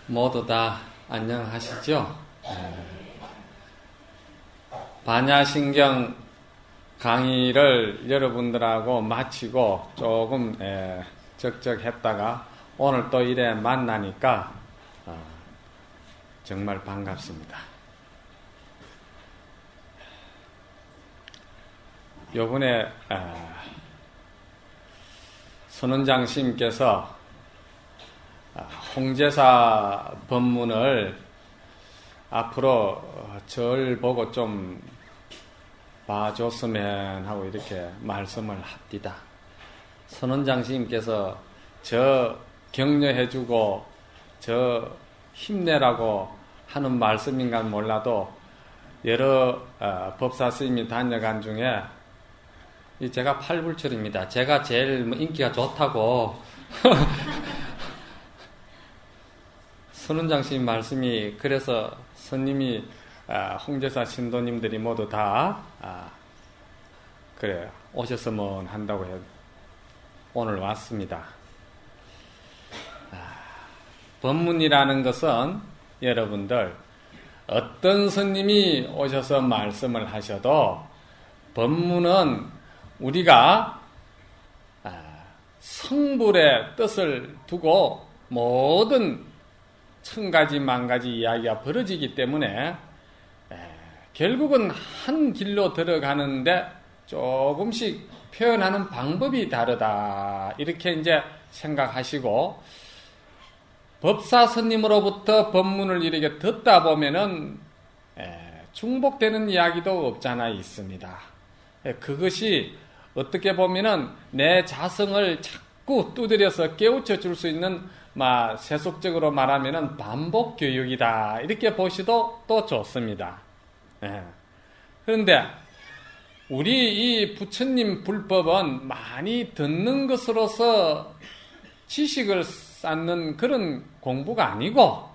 모두 다 안녕하시죠? 반야신경 강의를 여러분들하고 마치고 조금 적적했다가 오늘 또 이래 만나니까 정말 반갑습니다. 요번에 선원장 스님께서 홍제사 법문을 앞으로 절 보고 좀 봐줬으면 하고 이렇게 말씀을 합디다. 선원장 스님께서 저 격려해주고 저 힘내라고 하는 말씀인가 몰라도 여러 법사 스님이 다녀간 중에 제가 팔불출입니다. 제가 제일 인기가 좋다고 선원장 스님 말씀이 그래서 스님이 홍제사 신도님들이 모두 다 그래 오셨으면 한다고 해서 오늘 왔습니다. 법문이라는 것은 여러분들 어떤 스님이 오셔서 말씀을 하셔도 법문은 우리가 성불의 뜻을 두고 모든 천가지 만가지 이야기가 벌어지기 때문에 결국은 한 길로 들어가는데 조금씩 표현하는 방법이 다르다 이렇게 이제 생각하시고 법사 스님으로부터 법문을 이렇게 듣다 보면은 중복되는 이야기도 없잖아 있습니다. 그것이 어떻게 보면은 내 자성을 자꾸 두드려서 깨우쳐 줄 수 있는 세속적으로 말하면은 반복 교육이다 이렇게 보시도 또 좋습니다. 그런데 우리 이 부처님 불법은 많이 듣는 것으로서 지식을 쌓는 그런 공부가 아니고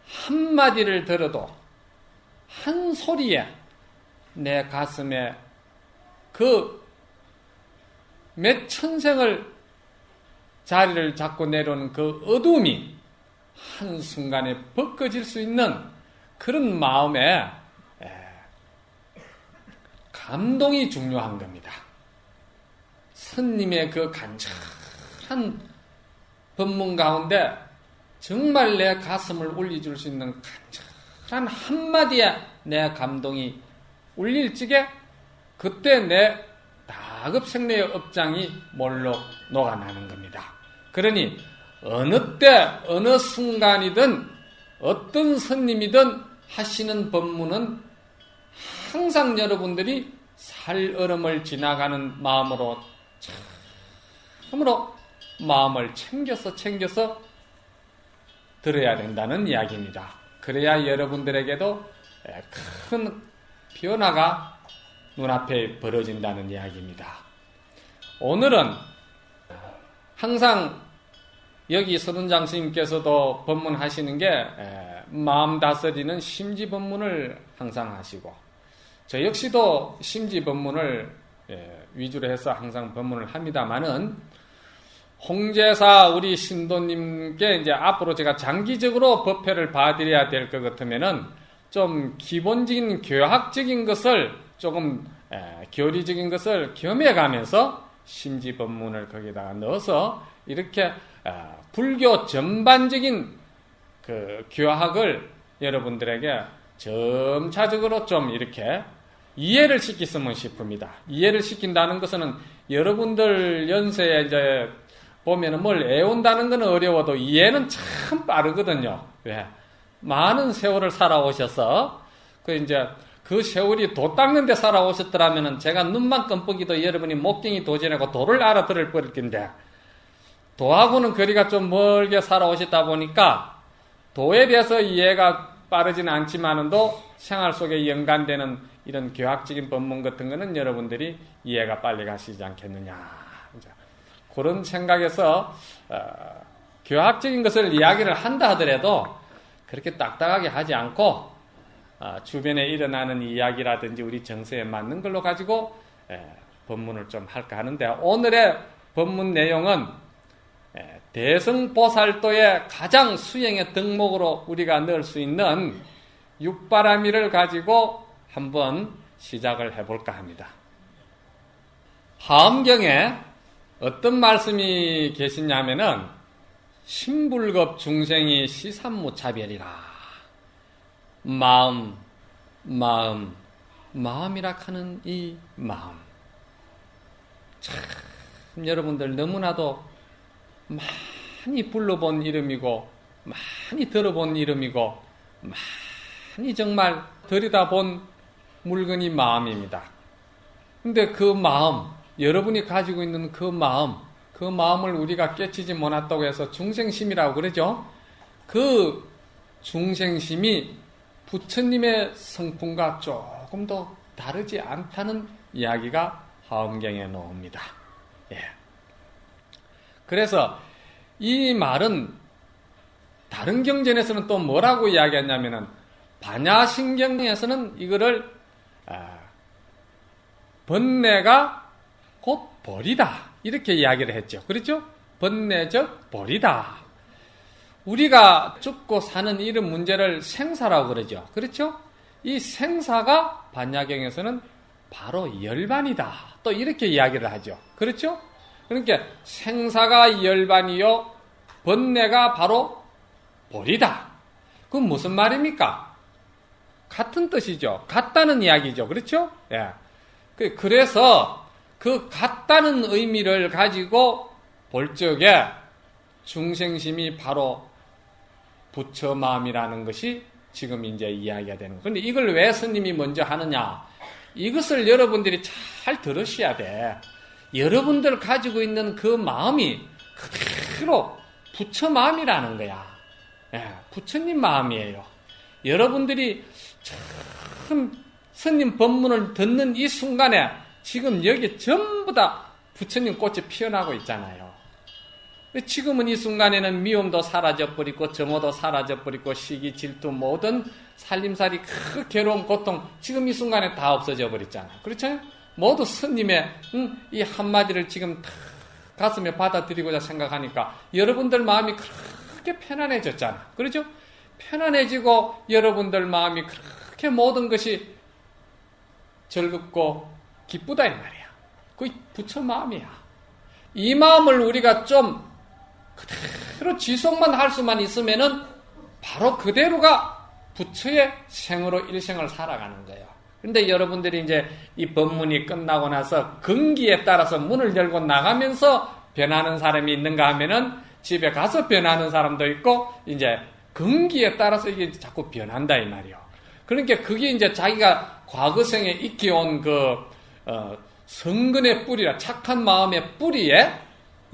한마디를 들어도 한 소리에 내 가슴에 그 몇 천생을 자리를 잡고 내려오는 그 어둠이 한순간에 벗겨질 수 있는 그런 마음에 감동이 중요한 겁니다. 스님의 그 간절한 법문 가운데 정말 내 가슴을 울려줄 수 있는 간절한 한마디에 내 감동이 울릴 적에 그때 내 다급생래의 업장이 몰록 녹아나는 겁니다. 그러니 어느 때 어느 순간이든 어떤 스님이든 하시는 법문은 항상 여러분들이 살얼음을 지나가는 마음으로 참으로 마음을 챙겨서 들어야 된다는 이야기입니다. 그래야 여러분들에게도 큰 변화가 눈앞에 벌어진다는 이야기입니다. 오늘은 항상 여기 선원장 스님께서도 법문하시는 게 마음 다스리는 심지 법문을 항상 하시고 저 역시도 심지 법문을 위주로 해서 항상 법문을 합니다만은 홍제사 우리 신도님께 이제 앞으로 제가 장기적으로 법회를 봐드려야 될 것 같으면은 좀 기본적인 교학적인 것을 조금 교리적인 것을 겸해가면서 심지 법문을 거기다가 넣어서 이렇게 불교 전반적인 그 교학을 여러분들에게 점차적으로 좀 이렇게 이해를 시켰으면 싶습니다. 이해를 시킨다는 것은 여러분들 연세에 이제 보면은 뭘 애운다는 건 어려워도 이해는 참 빠르거든요. 왜? 많은 세월을 살아오셔서 그 세월이 도 닦는 데 살아오셨더라면은 제가 눈만 끔뻑이도 여러분이 목경이 도지내고 도를 알아들을 뻔할 텐데 도하고는 거리가 좀 멀게 살아오셨다 보니까 도에 대해서 이해가 빠르지는 않지만도 생활 속에 연관되는 이런 교학적인 법문 같은 거는 여러분들이 이해가 빨리 가시지 않겠느냐. 그런 생각에서 교학적인 것을 이야기를 한다 하더라도 그렇게 딱딱하게 하지 않고 주변에 일어나는 이야기라든지 우리 정서에 맞는 걸로 가지고 법문을 좀 할까 하는데 오늘의 법문 내용은 대승보살도의 가장 수행의 덕목으로 우리가 넣을 수 있는 육바라밀을 가지고 한번 시작을 해볼까 합니다. 하엄경에 어떤 말씀이 계시냐면은 신불급 중생이 시삼무차별이라. 마음이라 하는 이 마음. 참 여러분들 너무나도 많이 불러본 이름이고 많이 들어본 이름이고 많이 정말 들여다본 물건이 마음입니다. 근데 그 마음, 여러분이 가지고 있는 그 마음을 우리가 깨치지 못했다고 해서 중생심이라고 그러죠. 그 중생심이 부처님의 성품과 조금 더 다르지 않다는 이야기가 하엄경에 나옵니다. 예. 그래서 이 말은 다른 경전에서는 또 뭐라고 이야기했냐면은 반야신경에서는 이거를 번뇌가 곧 벌이다 이렇게 이야기를 했죠. 그렇죠? 번뇌적 벌이다. 우리가 죽고 사는 이런 문제를 생사라고 그러죠. 그렇죠? 이 생사가 반야경에서는 바로 열반이다. 또 이렇게 이야기를 하죠. 그렇죠? 그러니까 생사가 열반이요 번뇌가 바로 벌이다. 그건 무슨 말입니까? 같은 뜻이죠. 같다는 이야기죠. 그렇죠? 예. 그래서 그 같다는 의미를 가지고 볼 적에 중생심이 바로 부처 마음이라는 것이 지금 이제 이야기가 되는 거예요. 그런데 이걸 왜 스님이 먼저 하느냐? 이것을 여러분들이 잘 들으셔야 돼. 여러분들 가지고 있는 그 마음이 그대로 부처 마음이라는 거야. 예, 부처님 마음이에요. 여러분들이 참 스님 법문을 듣는 이 순간에 지금 여기 전부 다 부처님 꽃이 피어나고 있잖아요. 지금은 이 순간에는 미움도 사라져버리고 정오도 사라져버리고 시기, 질투, 모든 살림살이 그 괴로움, 고통 지금 이 순간에 다 없어져 버렸잖아요. 그렇죠? 모두 스님의 이 한마디를 지금 다 가슴에 받아들이고자 생각하니까 여러분들 마음이 그렇게 편안해졌잖아. 그렇죠? 편안해지고 여러분들 마음이 그렇게 모든 것이 즐겁고 기쁘다 이 말이야. 그게 부처 마음이야. 이 마음을 우리가 좀 그대로 지속만 할 수만 있으면은 바로 그대로가 부처의 생으로 일생을 살아가는 거예요. 근데 여러분들이 이제 이 법문이 끝나고 나서 근기에 따라서 문을 열고 나가면서 변하는 사람이 있는가 하면은 집에 가서 변하는 사람도 있고 이제 근기에 따라서 이게 자꾸 변한다 이 말이요. 그러니까 그게 이제 자기가 과거생에 익혀온 성근의 뿌리라 착한 마음의 뿌리에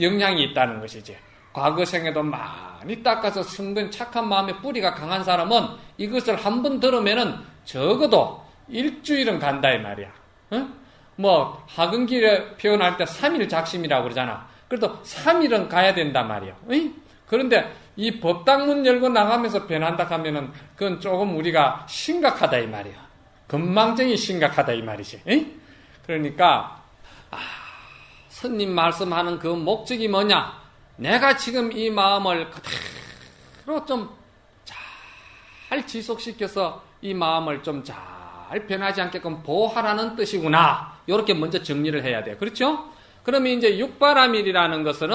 영향이 있다는 것이지. 과거생에도 많이 닦아서 성근 착한 마음의 뿌리가 강한 사람은 이것을 한 번 들으면은 적어도 일주일은 간다 이 말이야. 응? 뭐 하근기에 표현할 때 3일 작심이라고 그러잖아. 그래도 3일은 가야 된단 말이야. 응? 그런데 이 법당문 열고 나가면서 변한다 하면은 그건 조금 우리가 심각하다 이 말이야. 건망증이 심각하다 이 말이지. 응? 그러니까 스님 말씀하는 그 목적이 뭐냐? 내가 지금 이 마음을 그대로 좀 잘 지속시켜서 이 마음을 좀 잘 변하지 않게끔 보호하라는 뜻이구나. 이렇게 먼저 정리를 해야 돼요. 그렇죠? 그러면 이제 육바라밀이라는 것은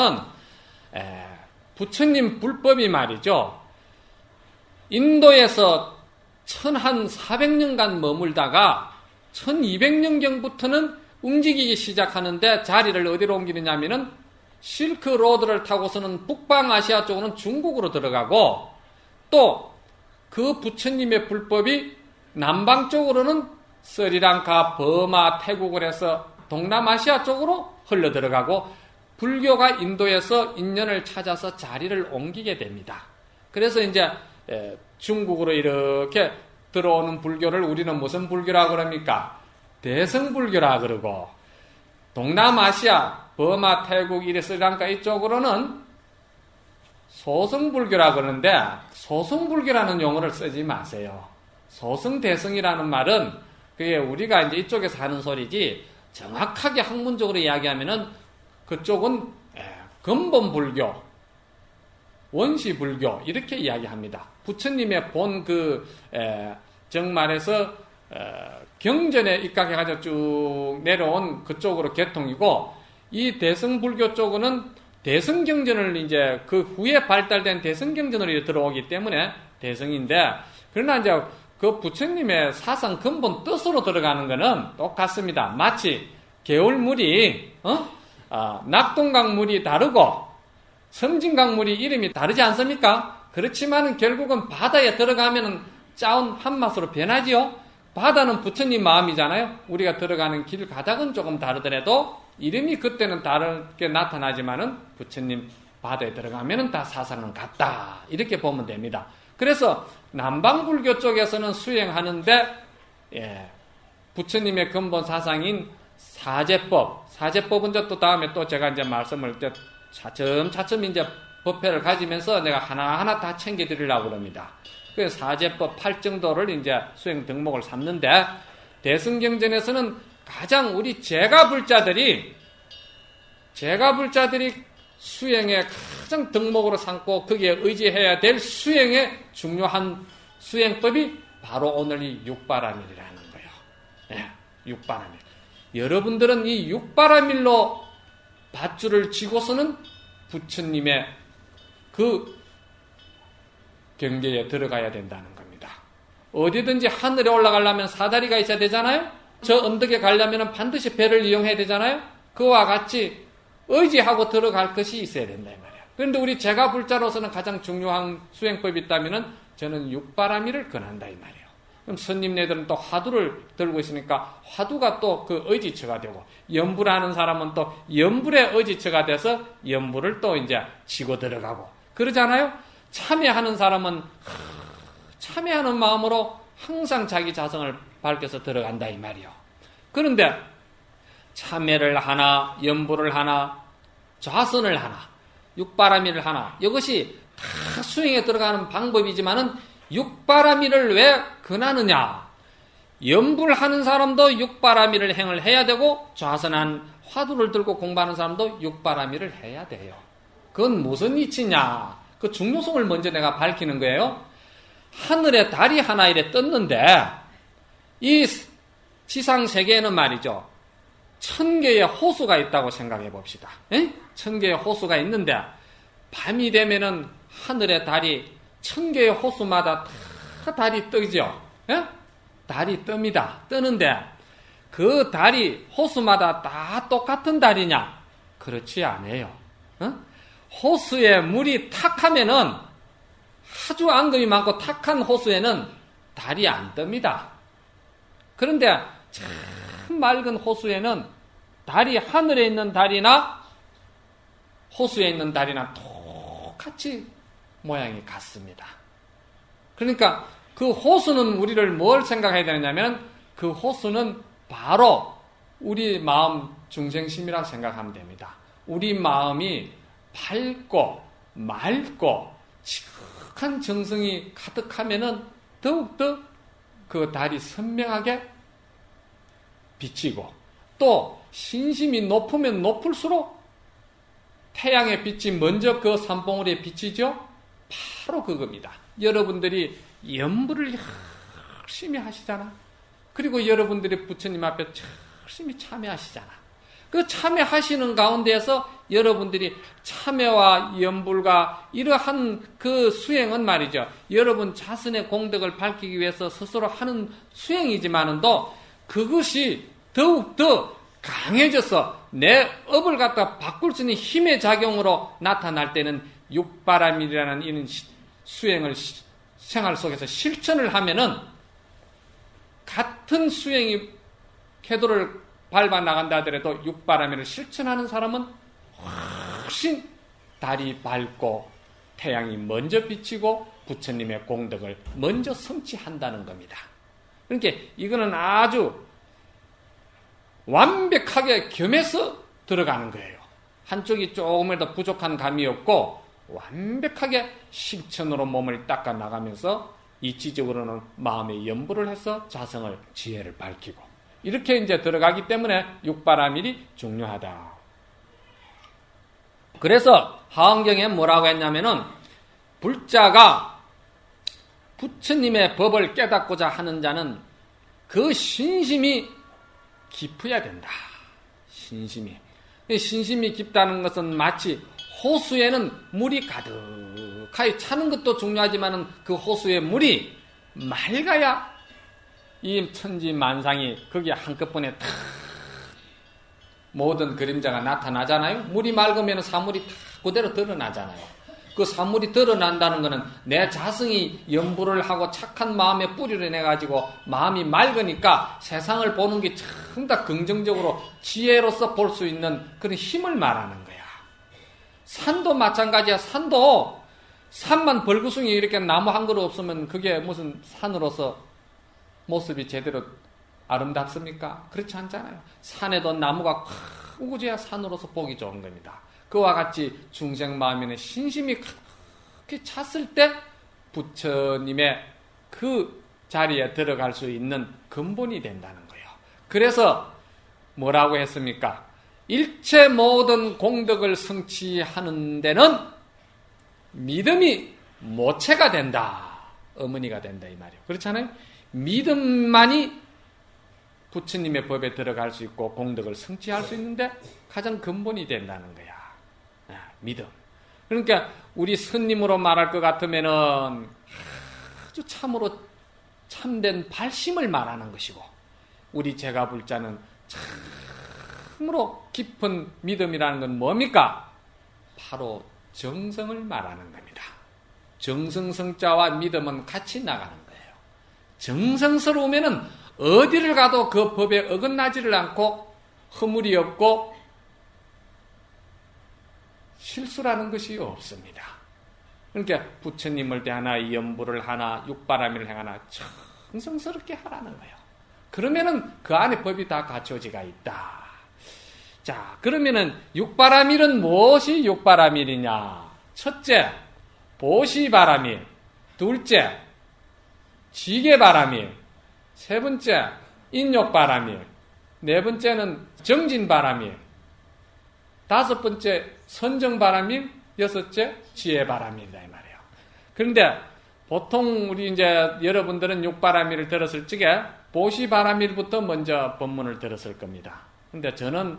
부처님 불법이 말이죠. 인도에서 1400년간 머물다가 1200년경부터는 움직이기 시작하는데 자리를 어디로 옮기느냐면은 실크 로드를 타고서는 북방아시아 쪽으로는 중국으로 들어가고 또 그 부처님의 불법이 남방 쪽으로는 스리랑카, 버마, 태국을 해서 동남아시아 쪽으로 흘러 들어가고 불교가 인도에서 인연을 찾아서 자리를 옮기게 됩니다. 그래서 이제 중국으로 이렇게 들어오는 불교를 우리는 무슨 불교라 그럽니까? 대성불교라 그러고 동남아시아, 버마, 태국, 스리랑카 이쪽으로는 소승불교라 그러는데 소승불교라는 용어를 쓰지 마세요. 소승대성이라는 말은 그게 우리가 이제 이쪽에서 하는 소리지 정확하게 학문적으로 이야기하면은 그쪽은 근본불교, 원시불교 이렇게 이야기합니다. 부처님의 본 정말에서 경전에 입각해가지고 쭉 내려온 그쪽으로 개통이고, 이 대승불교 쪽은 대승경전을 이제 그 후에 발달된 대승경전으로 들어오기 때문에 대승인데, 그러나 이제 그 부처님의 사상 근본 뜻으로 들어가는 것은 똑같습니다. 마치 개울물이 낙동강 물이 다르고 섬진강 물이 이름이 다르지 않습니까? 그렇지만 결국은 바다에 들어가면 짜온 한맛으로 변하지요. 바다는 부처님 마음이잖아요. 우리가 들어가는 길 가닥은 조금 다르더라도 이름이 그때는 다르게 나타나지만은 부처님 바다에 들어가면은 다 사상은 같다, 이렇게 보면 됩니다. 그래서 남방불교 쪽에서는 수행하는데 부처님의 근본 사상인 사제법은 또 다음에 또 제가 이제 말씀을 차츰차츰 이제 법회를 가지면서 내가 하나하나 다 챙겨드리려고 그럽니다. 그래서 사제법 8정도를 이제 수행 덕목을 삼는데, 대승경전에서는 가장 우리 제가불자들이 수행의 가장 덕목으로 삼고 거기에 의지해야 될 수행의 중요한 수행법이 바로 오늘 이 육바라밀이라는 거예요. 네, 육바라밀. 여러분들은 이 육바라밀로 밧줄을 쥐고서는 부처님의 그 경계에 들어가야 된다는 겁니다. 어디든지 하늘에 올라가려면 사다리가 있어야 되잖아요. 저 언덕에 가려면 반드시 배를 이용해야 되잖아요. 그와 같이 의지하고 들어갈 것이 있어야 된다 이 말이에요. 그런데 우리 제가불자로서는 가장 중요한 수행법이 있다면 저는 육바라밀을 권한다 이 말이에요. 그럼 스님네들은 또 화두를 들고 있으니까 화두가 또 그 의지처가 되고, 염불하는 사람은 또 염불의 의지처가 돼서 염불을 또 이제 지고 들어가고 그러잖아요. 참여하는 사람은 참여하는 마음으로 항상 자기 자성을 밝혀서 들어간다 이 말이요. 그런데 참여를 하나, 염불을 하나, 좌선을 하나, 육바라밀을 하나, 이것이 다 수행에 들어가는 방법이지만은 육바라밀을 왜 권하느냐? 염불하는 사람도 육바라밀을 행을 해야 되고, 좌선한 화두를 들고 공부하는 사람도 육바라밀을 해야 돼요. 그건 무슨 이치냐? 그 중요성을 먼저 내가 밝히는 거예요. 하늘에 달이 하나 이래 떴는데, 이 지상 세계에는 말이죠, 1000개의 호수가 있다고 생각해 봅시다. 1000개의 호수가 있는데, 밤이 되면은 하늘에 달이 1000개의 호수마다 다 달이 뜨죠. 달이 뜹니다. 뜨는데 그 달이 호수마다 다 똑같은 달이냐? 그렇지 않아요. 호수에 물이 탁하면은, 아주 앙금이 많고 탁한 호수에는 달이 안 뜹니다. 그런데 참 맑은 호수에는 달이 하늘에 있는 달이나 호수에 있는 달이나 똑같이 모양이 같습니다. 그러니까 그 호수는 우리를 뭘 생각해야 되냐면, 그 호수는 바로 우리 마음 중생심이라고 생각하면 됩니다. 우리 마음이 밝고 맑고 지극한 정성이 가득하면은 더욱더 그 달이 선명하게 비치고, 또 신심이 높으면 높을수록 태양의 빛이 먼저 그 산봉우리에 비치죠. 바로 그겁니다. 여러분들이 염불을 열심히 하시잖아. 그리고 여러분들이 부처님 앞에 열심히 참여하시잖아. 그 참여하시는 가운데에서 여러분들이 참여와 염불과 이러한 그 수행은 말이죠, 여러분 자신의 공덕을 밝히기 위해서 스스로 하는 수행이지만은도 그것이 더욱더 강해져서 내 업을 갖다 바꿀 수 있는 힘의 작용으로 나타날 때는 육바라밀이라는 이런 수행을 생활 속에서 실천을 하면은, 같은 수행이 궤도를 밟아 나간다 하더라도 육바라밀을 실천하는 사람은 훨씬 달이 밝고 태양이 먼저 비치고 부처님의 공덕을 먼저 성취한다는 겁니다. 그러니까 이거는 아주 완벽하게 겸해서 들어가는 거예요. 한쪽이 조금이라도 부족한 감이 없고 완벽하게 실천으로 몸을 닦아 나가면서 이치적으로는 마음의 염불을 해서 자성을, 지혜를 밝히고, 이렇게 이제 들어가기 때문에 육바라밀이 중요하다. 그래서 하원경에 뭐라고 했냐면은, 불자가 부처님의 법을 깨닫고자 하는 자는 그 신심이 깊어야 된다. 신심이 깊다는 것은 마치 호수에는 물이 가득하게 차는 것도 중요하지만 그 호수의 물이 맑아야 이 천지만상이 거기에 한꺼번에 탁 모든 그림자가 나타나잖아요. 물이 맑으면 사물이 다 그대로 드러나잖아요. 그 사물이 드러난다는 것은 내 자성이 염불을 하고 착한 마음에 뿌리를 내가지고 마음이 맑으니까 세상을 보는 게 참 다 긍정적으로 지혜로서 볼 수 있는 그런 힘을 말하는 거야. 산도 마찬가지야. 산만 벌구숭이 이렇게 나무 한 그루 없으면 그게 무슨 산으로서 모습이 제대로 아름답습니까? 그렇지 않잖아요. 산에도 나무가 크고져야 산으로서 보기 좋은 겁니다. 그와 같이 중생 마음에는 신심이 그렇게 찼을 때 부처님의 그 자리에 들어갈 수 있는 근본이 된다는 거예요. 그래서 뭐라고 했습니까? 일체 모든 공덕을 성취하는 데는 믿음이 모체가 된다. 어머니가 된다 이 말이에요. 그렇잖아요. 믿음만이 부처님의 법에 들어갈 수 있고 공덕을 성취할 수 있는데 가장 근본이 된다는 거야. 믿음. 그러니까 우리 스님으로 말할 것 같으면은 아주 참으로 참된 발심을 말하는 것이고, 우리 제가불자는 참으로 깊은 믿음이라는 건 뭡니까? 바로 정성을 말하는 겁니다. 정성성자와 믿음은 같이 나가는 거예요. 정성스러우면은 어디를 가도 그 법에 어긋나지를 않고 허물이 없고 실수라는 것이 없습니다. 그러니까 부처님을 대하나 염불을 하나 육바라밀을 행하나 정성스럽게 하라는 거예요. 그러면은 그 안에 법이 다 갖춰지가 있다. 자, 그러면은 육바라밀은 무엇이 육바라밀이냐? 첫째, 보시바라밀. 둘째, 지게바라밀. 세 번째, 인욕바라밀. 네 번째는 정진바라밀. 다섯 번째, 선정바라밀. 여섯째, 지혜바라밀이다 이 말이에요. 그런데 보통 우리 이제 여러분들은 육바라밀을 들었을 적에 보시바라밀부터 먼저 법문을 들었을 겁니다. 근데 저는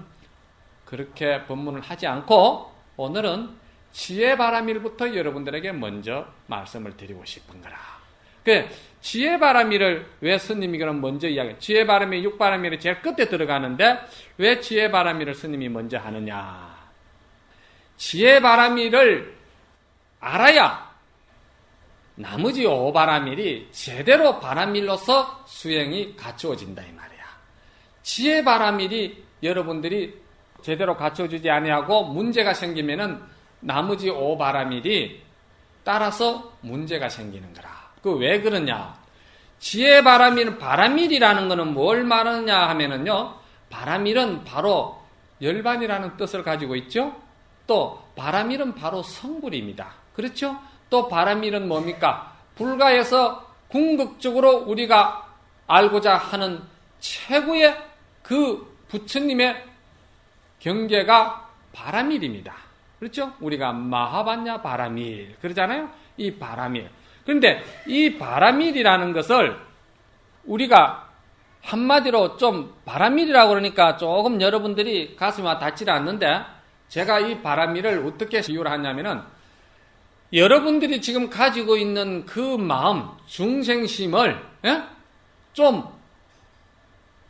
그렇게 법문을 하지 않고 오늘은 지혜바라밀부터 여러분들에게 먼저 말씀을 드리고 싶은 거라. 그 지혜바라밀을 왜 스님이 그럼 먼저 이야기해요? 지혜바라밀, 육바라밀이 제일 끝에 들어가는데 왜 지혜바라밀을 스님이 먼저 하느냐? 지혜바라밀을 알아야 나머지 오바라밀이 제대로 바라밀로서 수행이 갖추어진다 이 말이야. 지혜바라밀이 여러분들이 제대로 갖춰주지 아니하고 문제가 생기면은 나머지 오바라밀이 따라서 문제가 생기는 거라. 그 왜 그러냐? 지혜바라밀, 바라밀이라는 거는 뭘 말하느냐 하면은요, 바라밀은 바로 열반이라는 뜻을 가지고 있죠. 또 바라밀은 바로 성불입니다. 그렇죠? 또 바라밀은 뭡니까? 불가에서 궁극적으로 우리가 알고자 하는 최고의 그 부처님의 경계가 바라밀입니다. 그렇죠? 우리가 마하반야 바라밀 그러잖아요. 이 바라밀. 그런데 이 바라밀이라는 것을 우리가 한마디로 좀 바라밀이라고 그러니까 조금 여러분들이 가슴이 닿지는 않는데, 제가 이 바라밀을 어떻게 비유를 하냐면은 여러분들이 지금 가지고 있는 그 마음, 중생심을 좀,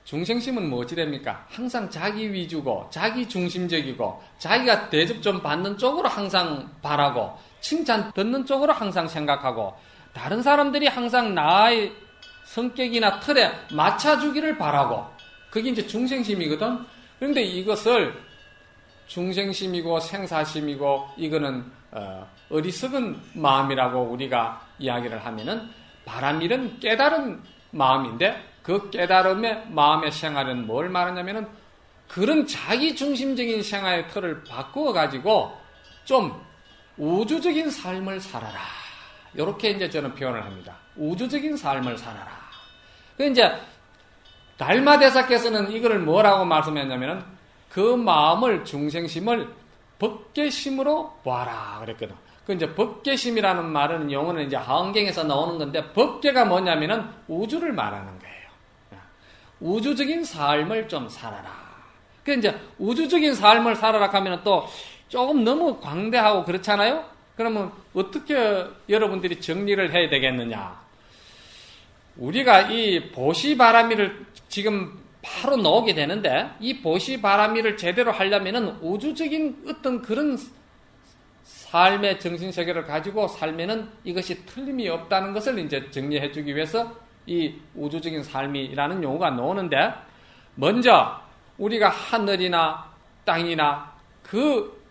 중생심은 뭐지 됩니까? 항상 자기 위주고 자기 중심적이고 자기가 대접 좀 받는 쪽으로 항상 바라고 칭찬 듣는 쪽으로 항상 생각하고 다른 사람들이 항상 나의 성격이나 틀에 맞춰주기를 바라고, 그게 이제 중생심이거든. 그런데 이것을 중생심이고 생사심이고 이거는 어리석은 마음이라고 우리가 이야기를 하면은, 바라밀은 깨달은 마음인데 그 깨달음의 마음의 생활은 뭘 말하냐면은 그런 자기 중심적인 생활의 틀을 바꾸어 가지고 좀 우주적인 삶을 살아라. 이렇게 이제 저는 표현을 합니다. 우주적인 삶을 살아라. 그 이제 달마대사께서는 이거를 뭐라고 말씀했냐면은 그 마음을, 중생심을 법계심으로 보아라 그랬거든. 그 이제 법계심이라는 말은 용어는 이제 하원경에서 나오는 건데, 법계가 뭐냐면은 우주를 말하는 거예요. 우주적인 삶을 좀 살아라. 그 이제 우주적인 삶을 살아라 하면은 또 조금 너무 광대하고 그렇잖아요? 그러면 어떻게 여러분들이 정리를 해야 되겠느냐? 우리가 이 보시바라미를 지금 바로 나오게 되는데, 이 보시바라미를 제대로 하려면은 우주적인 어떤 그런 삶의 정신세계를 가지고 살면은 이것이 틀림이 없다는 것을 이제 정리해 주기 위해서 이 우주적인 삶이라는 용어가 나오는데, 먼저 우리가 하늘이나 땅이나 그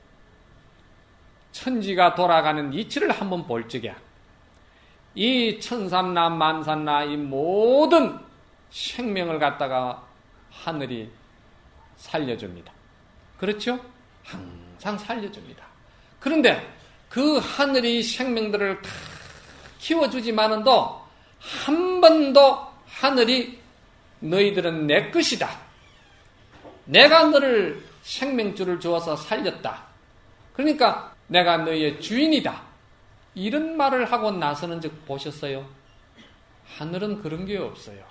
천지가 돌아가는 이치를 한번 볼 적에, 이 천삼나 만삼나 이 모든 생명을 갖다가 하늘이 살려줍니다. 그렇죠? 항상 살려줍니다. 그런데 그 하늘이 생명들을 다 키워주지만은도 한 번도 하늘이 너희들은 내 것이다, 내가 너를 생명줄을 주어서 살렸다, 그러니까 내가 너희의 주인이다, 이런 말을 하고 나서는 즉 보셨어요? 하늘은 그런 게 없어요.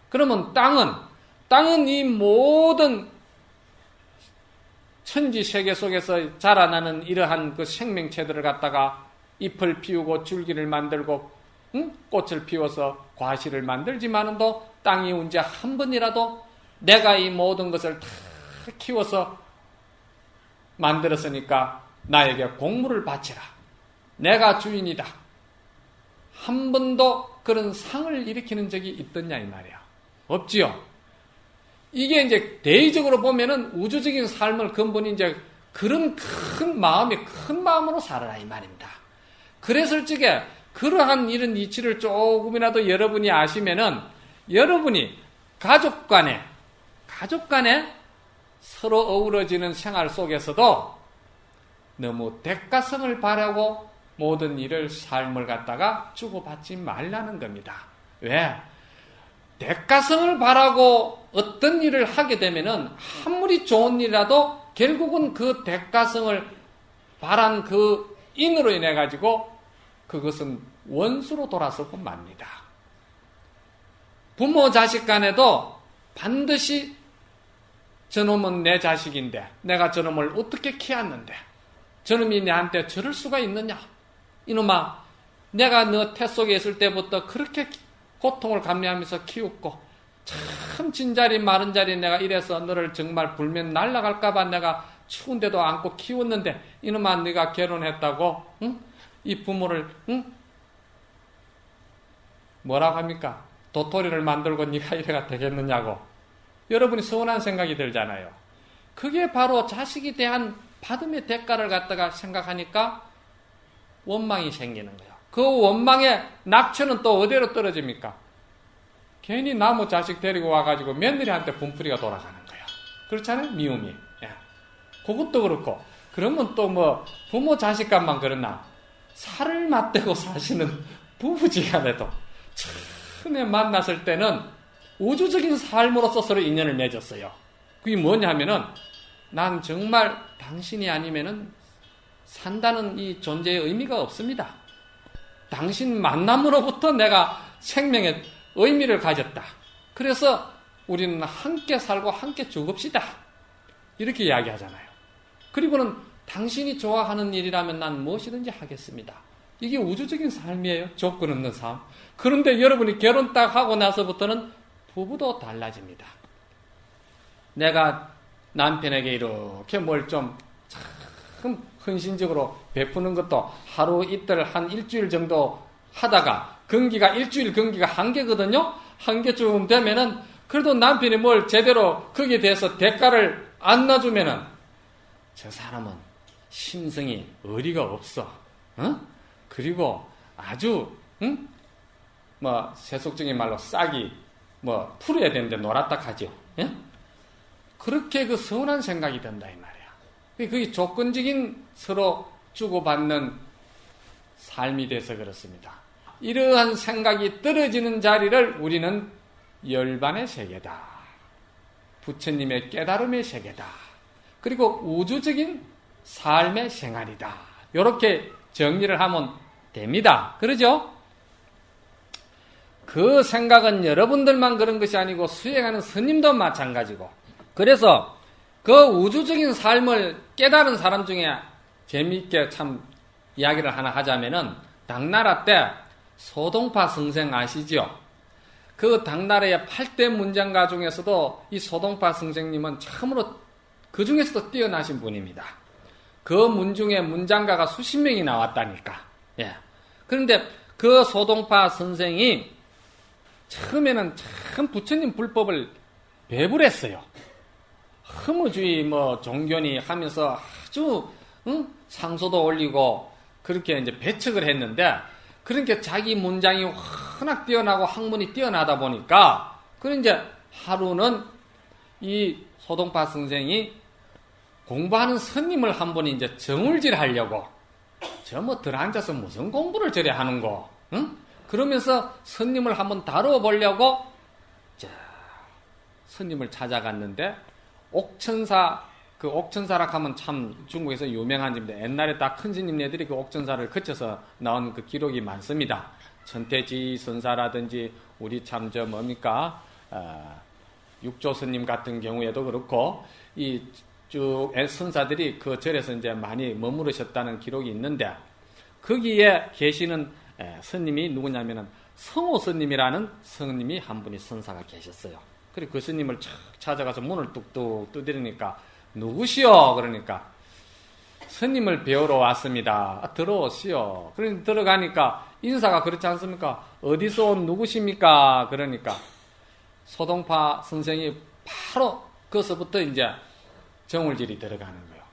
그러면 땅은 이 모든 천지 세계 속에서 자라나는 이러한 그 생명체들을 갖다가 잎을 피우고 줄기를 만들고 꽃을 피워서 과실을 만들지만은도 땅이 언제 한 번이라도 내가 이 모든 것을 다 키워서 만들었으니까 나에게 공물을 바치라, 내가 주인이다, 한 번도 그런 상을 일으키는 적이 있더냐 이 말이야. 없지요. 이게 이제 대의적으로 보면은 우주적인 삶을 근본이 이제 그런 큰 마음으로 살아라 이 말입니다. 그랬을 적에 그러한 이런 이치를 조금이라도 여러분이 아시면은 여러분이 가족 간에 서로 어우러지는 생활 속에서도 너무 대가성을 바라고 모든 일을 삶을 갖다가 주고받지 말라는 겁니다. 왜? 대가성을 바라고 어떤 일을 하게 되면은 아무리 좋은 일이라도 결국은 그 대가성을 바란 그 인으로 인해 가지고 그것은 원수로 돌아서고 맙니다. 부모 자식 간에도 반드시 저놈은 내 자식인데 내가 저놈을 어떻게 키웠는데 저놈이 내한테 저럴 수가 있느냐, 이놈아 내가 너 태 속에 있을 때부터 그렇게 고통을 감내하면서 키웠고 참 진자리 마른 자리 내가 이래서 너를 정말 불면 날아갈까봐 내가 추운데도 안고 키웠는데 이놈아 네가 결혼했다고 응? 이 부모를 응? 뭐라고 합니까? 도토리를 만들고 네가 이래가 되겠느냐고 여러분이 서운한 생각이 들잖아요. 그게 바로 자식에 대한 받음의 대가를 갖다가 생각하니까 원망이 생기는 거예요. 그 원망의 낙처는 또 어디로 떨어집니까? 괜히 나무 자식 데리고 와가지고 며느리한테 분풀이가 돌아가는 거예요. 그렇잖아요? 미움이. 예. 그것도 그렇고, 그러면 또 뭐 부모 자식간만 그러나 살을 맞대고 사시는 부부지간에도 처음에 만났을 때는 우주적인 삶으로서 서로 인연을 맺었어요. 그게 뭐냐면은 난 정말 당신이 아니면은 산다는 이 존재의 의미가 없습니다. 당신 만남으로부터 내가 생명의 의미를 가졌다. 그래서 우리는 함께 살고 함께 죽읍시다. 이렇게 이야기하잖아요. 그리고는 당신이 좋아하는 일이라면 난 무엇이든지 하겠습니다. 이게 우주적인 삶이에요. 조건 없는 삶. 그런데 여러분이 결혼 딱 하고 나서부터는 부부도 달라집니다. 내가 남편에게 이렇게 뭘 좀 참 헌신적으로 베푸는 것도 하루 이틀 한 일주일 정도 하다가 일주일 경기가 한계거든요. 한계쯤 되면은 그래도 남편이 뭘 제대로 거기에 대해서 대가를 안 놔주면은 저 사람은 심성이 어리가 없어. 그리고 아주 뭐 세속적인 말로 싹이 뭐 풀어야 되는데 놀았다 하죠. 예? 그렇게 그 서운한 생각이 든다 이 말이야. 그게 조건적인 서로 주고받는 삶이 돼서 그렇습니다. 이러한 생각이 떨어지는 자리를 우리는 열반의 세계다, 부처님의 깨달음의 세계다, 그리고 우주적인 삶의 생활이다, 이렇게 정리를 하면 됩니다. 그러죠? 그 생각은 여러분들만 그런 것이 아니고 수행하는 스님도 마찬가지고, 그래서 그 우주적인 삶을 깨달은 사람 중에 재미있게 참 이야기를 하나 하자면은, 당나라 때 소동파 성생 아시죠? 그 당나라의 8대 문장가 중에서도 이 소동파 성생님은 참으로 그 중에서도 뛰어나신 분입니다. 그 문중에 문장가가 수십 명이 나왔다니까. 예. 그런데 그 소동파 선생이 처음에는 참 부처님 불법을 배불했어요. 허무주의 종교니 하면서 아주 상소도 올리고 그렇게 이제 배척을 했는데, 그러니까 자기 문장이 워낙 뛰어나고 학문이 뛰어나다 보니까, 그런 이제 하루는 이 소동파 선생이 공부하는 스님을 한 분이 이제 정울질 하려고, 들어앉아서 무슨 공부를 저래 하는 거, 응? 그러면서 스님을 한번 다뤄보려고, 스님을 찾아갔는데, 옥천사, 그 옥천사라 하면 참 중국에서 유명한 집인데, 옛날에 딱 큰 스님네들이 그 옥천사를 거쳐서 나온 그 기록이 많습니다. 천태지 선사라든지, 우리 참 육조 스님 같은 경우에도 그렇고, 이 쭉 선사들이 그 절에서 이제 많이 머무르셨다는 기록이 있는데, 거기에 계시는 스님이 누구냐면은 성호 스님이라는 스님이 한 분이 선사가 계셨어요. 그리고 그 스님을 찾아가서 문을 뚝뚝 두드리니까, 누구시오? 그러니까, 스님을 배우러 왔습니다. 들어오시오. 그러니 들어가니까 인사가 그렇지 않습니까? 어디서 온 누구십니까? 그러니까 소동파 선생이 바로 거기서부터 이제 정울질이 들어가는 거예요.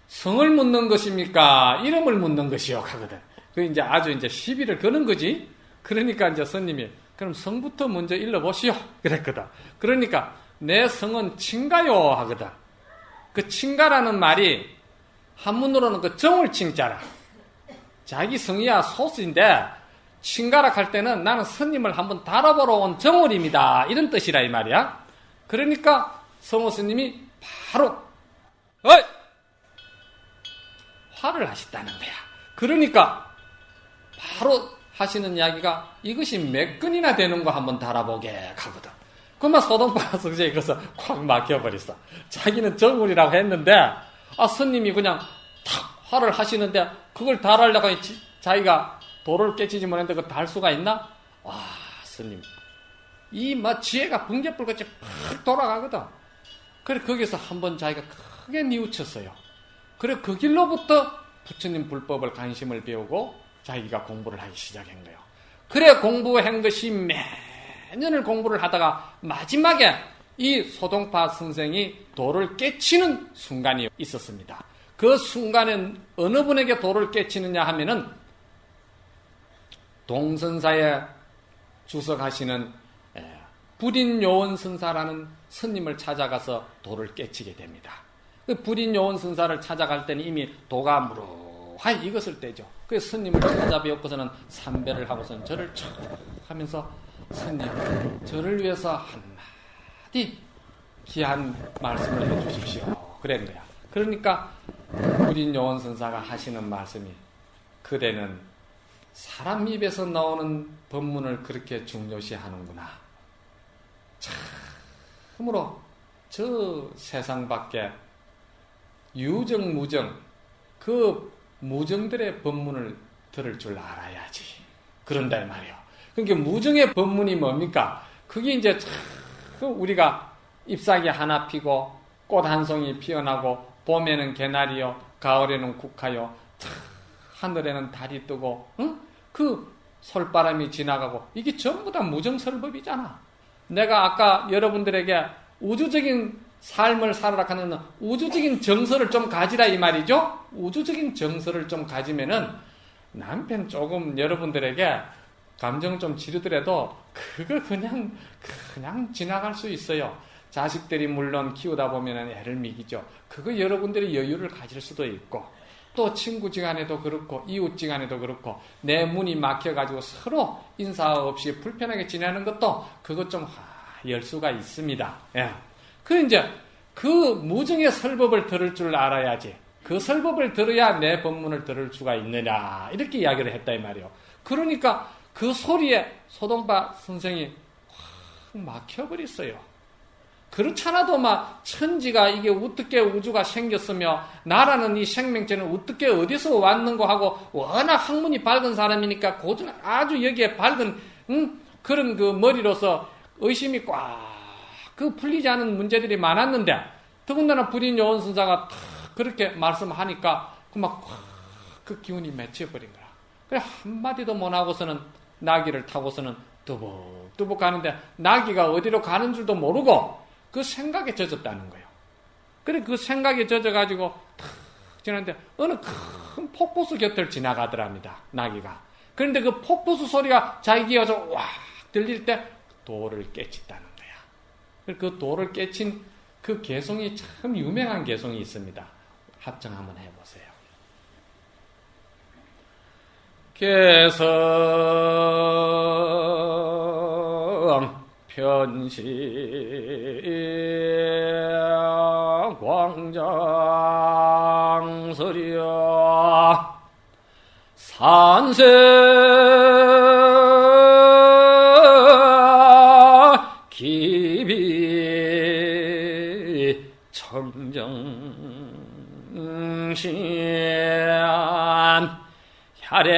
성을 묻는 것입니까? 이름을 묻는 것이요 하거든. 그 이제 아주 이제 시비를 거는 거지. 그러니까 이제 스님이, 그럼 성부터 먼저 일러보시오 그랬거든. 그러니까 내 성은 친가요 하거든. 그 친가라는 말이 한문으로는 그 정울칭자라. 자기 성이야 소스인데, 친가라 할 때는 나는 스님을 한번 다뤄보러 온 정울입니다, 이런 뜻이라 이 말이야. 그러니까 성호 스님이 바로 어이! 화를 하셨다는 거야. 그러니까 바로 하시는 이야기가, 이것이 몇 건이나 되는 거 한번 달아보게 하거든. 그러면 소동파 성생이 그래서 콱 막혀버렸어. 자기는 정울이라고 했는데, 스님이 그냥 탁 화를 하시는데, 그걸 달하려고 자기가 돌을 깨치지 못했는데 그걸 달 수가 있나? 스님, 지혜가 번개불같이 팍 돌아가거든. 그래, 거기서 한번 자기가 크게 뉘우쳤어요. 그래, 그 길로부터 부처님 불법을 관심을 배우고 자기가 공부를 하기 시작한 거예요. 그래, 공부한 것이 매년을 공부를 하다가 마지막에 이 소동파 선생이 돌을 깨치는 순간이 있었습니다. 그 순간엔 어느 분에게 돌을 깨치느냐 하면은 동선사에 주석하시는 불인요원 선사라는 스님을 찾아가서 돌을 깨치게 됩니다. 그 불인요원 선사를 찾아갈 때는 이미 도가 무르하게 익었을 때죠. 그 스님을 찾아뵈었고서는 삼배를 하고서는 절을 촥 하면서, 스님, 저를 위해서 한마디 귀한 말씀을 해주십시오 그런 거야. 그러니까 불인요원 선사가 하시는 말씀이, 그대는 사람 입에서 나오는 법문을 그렇게 중요시 하는구나. 참으로 저 세상 밖에 유정, 무정, 그 무정들의 법문을 들을 줄 알아야지. 그런다 이 말이에요. 그러니까 무정의 법문이 뭡니까? 그게 이제 우리가 잎사귀 하나 피고 꽃 한 송이 피어나고, 봄에는 개나리요, 가을에는 국화요, 하늘에는 달이 뜨고, 그 솔바람이 지나가고, 이게 전부 다 무정설법이잖아. 내가 아까 여러분들에게 우주적인 삶을 살아라 하는 우주적인 정서를 좀 가지라 이 말이죠. 우주적인 정서를 좀 가지면은 남편 조금 여러분들에게 감정 좀 지르더라도 그거 그냥 지나갈 수 있어요. 자식들이 물론 키우다 보면 애를 먹이죠. 그거 여러분들이 여유를 가질 수도 있고, 또 친구지간에도 그렇고 이웃지간에도 그렇고 내 문이 막혀가지고 서로 인사 없이 불편하게 지내는 것도 그것 좀 열 수가 있습니다. 예. 그 이제 그 무정의 설법을 들을 줄 알아야지. 그 설법을 들어야 내 법문을 들을 수가 있느냐 이렇게 이야기를 했다 이 말이요. 그러니까 그 소리에 소동파 선생이 확 막혀버렸어요. 그렇잖아도 막 천지가 이게 어떻게 우주가 생겼으며 나라는 이 생명체는 어떻게 어디서 왔는고 하고 워낙 학문이 밝은 사람이니까 고등 아주 여기에 밝은 그런 그 머리로서 의심이 꽉 그 풀리지 않은 문제들이 많았는데 더군다나 불인요원 선사가 탁 그렇게 말씀하니까 그 기운이 맺혀버린 거야. 그래 한마디도 못하고서는 나귀를 타고서는 뚜벅뚜벅 가는데 나귀가 어디로 가는 줄도 모르고 그 생각에 젖었다는 거예요. 그래 그 생각에 젖어가지고 탁 지나는데 어느 큰 폭포수 곁을 지나가더랍니다. 나귀가. 그런데 그 폭포수 소리가 자기 귀에서 와 들릴 때 돌을 깨쳤다는 거야. 그 돌을 깨친 그 개성이 참 유명한 개성이 있습니다. 합정 한번 해보세요. 개성 편시 광장서리여 산세 기비 청정시안 혈에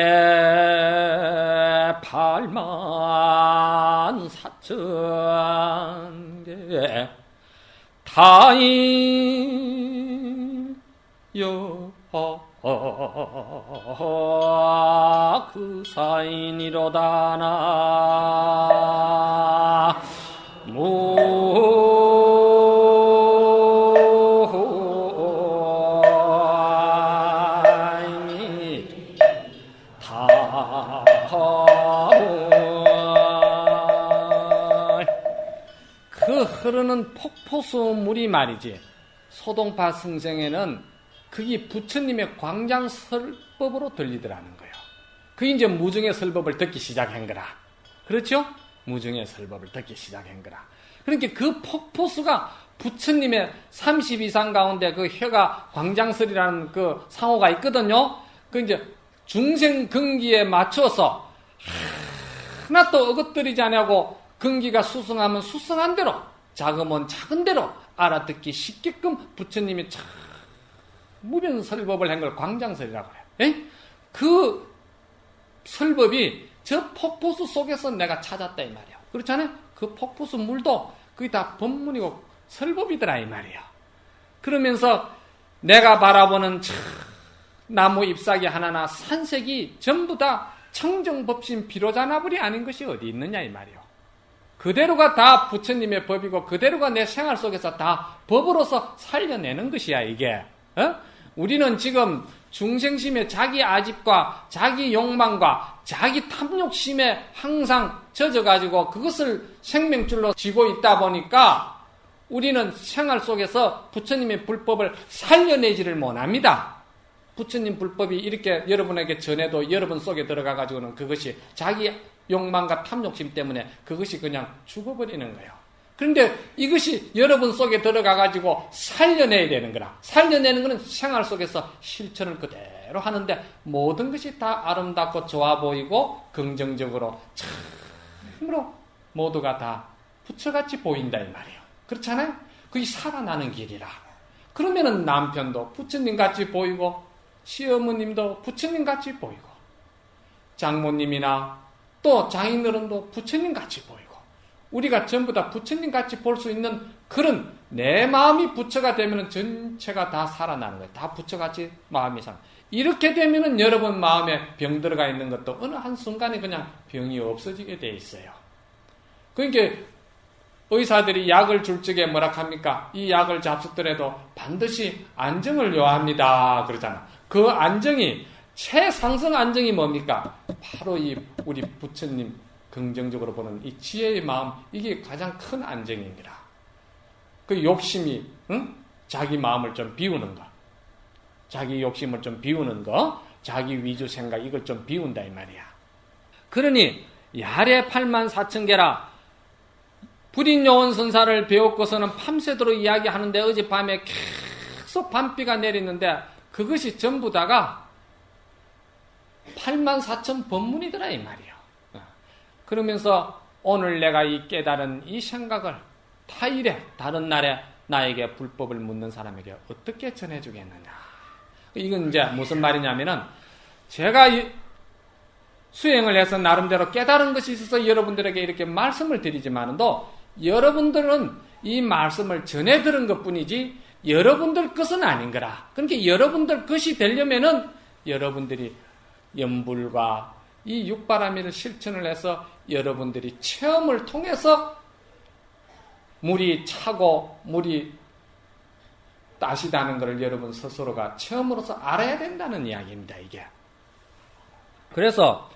팔만 사천개 타인여 그 사인이로다나 그 흐르는 폭포수 물이 말이지 소동파 승생에는 그게 부처님의 광장설법으로 들리더라는 거예요. 그게 이제 무중의 설법을 듣기 시작한 거라. 그렇죠? 무중의 설법을 듣기 시작한 거라. 그러니까 그 폭포수가 부처님의 32상 가운데 그 혀가 광장설이라는 그 상호가 있거든요. 그 이제 중생 근기에 맞춰서 하나도 어긋들이지 않냐고 근기가 수승하면 수승한 대로 작으면 작은 대로 알아듣기 쉽게끔 부처님이 참 무변설법을 한 걸 광장설이라고 해요. 에? 그 설법이 저 폭포수 속에서 내가 찾았다 이 말이야. 그렇잖아요? 그 폭포수 물도 그게 다 법문이고 설법이더라 이 말이야. 그러면서 내가 바라보는 나무 잎사귀 하나나 산색이 전부 다 청정법신 비로자나불이 아닌 것이 어디 있느냐 이 말이요. 그대로가 다 부처님의 법이고 그대로가 내 생활 속에서 다 법으로서 살려내는 것이야 이게. 우리는 지금 중생심의 자기 아집과 자기 욕망과 자기 탐욕심에 항상 젖어가지고 그것을 생명줄로 쥐고 있다 보니까 우리는 생활 속에서 부처님의 불법을 살려내지를 못합니다. 부처님 불법이 이렇게 여러분에게 전해도 여러분 속에 들어가가지고는 그것이 자기 욕망과 탐욕심 때문에 그것이 그냥 죽어버리는 거예요. 그런데 이것이 여러분 속에 들어가가지고 살려내야 되는 거라. 살려내는 것은 생활 속에서 실천을 그대로 하는데 모든 것이 다 아름답고 좋아 보이고 긍정적으로 참으로 모두가 다 부처같이 보인다 이 말이에요. 그렇잖아요? 그게 살아나는 길이라. 그러면은 남편도 부처님같이 보이고 시어머님도 부처님같이 보이고 장모님이나 또 장인어른도 부처님같이 보이고 우리가 전부 다 부처님같이 볼 수 있는 그런 내 마음이 부처가 되면 전체가 다 살아나는 거예요. 다 부처같이 마음이 살아. 이렇게 되면은 여러분 마음에 병 들어가 있는 것도 어느 한순간에 그냥 병이 없어지게 돼 있어요. 그러니까 의사들이 약을 줄 적에 뭐라 합니까? 이 약을 잡수더라도 반드시 안정을 요합니다. 그러잖아. 그 안정이 최상승 안정이 뭡니까? 바로 이 우리 부처님 긍정적으로 보는 이 지혜의 마음, 이게 가장 큰 안정입니다. 그 욕심이, 자기 마음을 좀 비우는 거, 자기 욕심을 좀 비우는 거, 자기 위주 생각, 이걸 좀 비운다, 이 말이야. 그러니, 야래 8만 4천 개라, 불인요원 선사를 배웠고서는 밤새도록 이야기하는데 어젯밤에 계속 밤비가 내리는데, 그것이 전부 다가 84,000 법문이더라 이 말이에요. 그러면서 오늘 내가 이 깨달은 이 생각을 타일에 다른 날에 나에게 불법을 묻는 사람에게 어떻게 전해주겠느냐. 이건 이제 무슨 말이냐면은 제가 수행을 해서 나름대로 깨달은 것이 있어서 여러분들에게 이렇게 말씀을 드리지만도 여러분들은 이 말씀을 전해 들은 것 뿐이지 여러분들 것은 아닌 거라. 그러니까 여러분들 것이 되려면은 여러분들이 염불과 이 육바라밀을 실천을 해서 여러분들이 체험을 통해서 물이 차고 물이 따시다는 것을 여러분 스스로가 체험으로서 알아야 된다는 이야기입니다. 이게. 그래서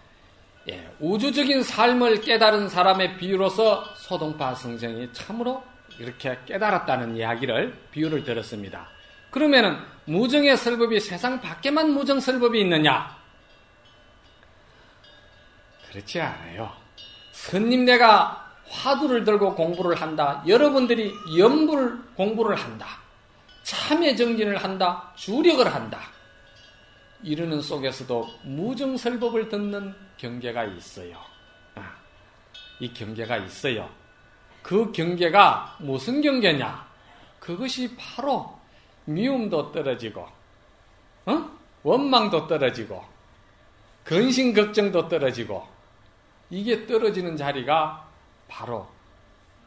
우주적인 삶을 깨달은 사람의 비유로서 소동파 성정이 참으로 이렇게 깨달았다는 이야기를 비유를 들었습니다. 그러면은 무정의 설법이 세상 밖에만 무정설법이 있느냐? 그렇지 않아요. 스님네가 화두를 들고 공부를 한다. 여러분들이 염불 공부를 한다. 참여정진을 한다. 주력을 한다. 이러는 속에서도 무정설법을 듣는 경계가 있어요. 이 경계가 있어요. 그 경계가 무슨 경계냐? 그것이 바로 미움도 떨어지고 원망도 떨어지고 근심 걱정도 떨어지고 이게 떨어지는 자리가 바로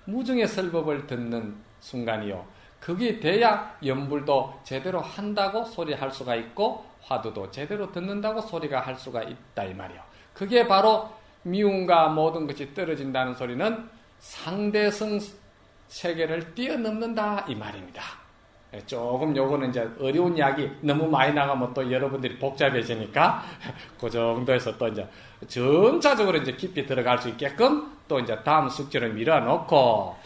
무정의 설법을 듣는 순간이요. 그게 돼야 염불도 제대로 한다고 소리할 수가 있고 화두도 제대로 듣는다고 소리가 할 수가 있다 이 말이요. 그게 바로 미움과 모든 것이 떨어진다는 소리는 상대성 세계를 뛰어넘는다 이 말입니다. 조금 요거는 이제 어려운 이야기 너무 많이 나가면 또 여러분들이 복잡해지니까 그 정도에서 또 이제 전차적으로 이제 깊이 들어갈 수 있게끔 또 이제 다음 숙제를 밀어놓고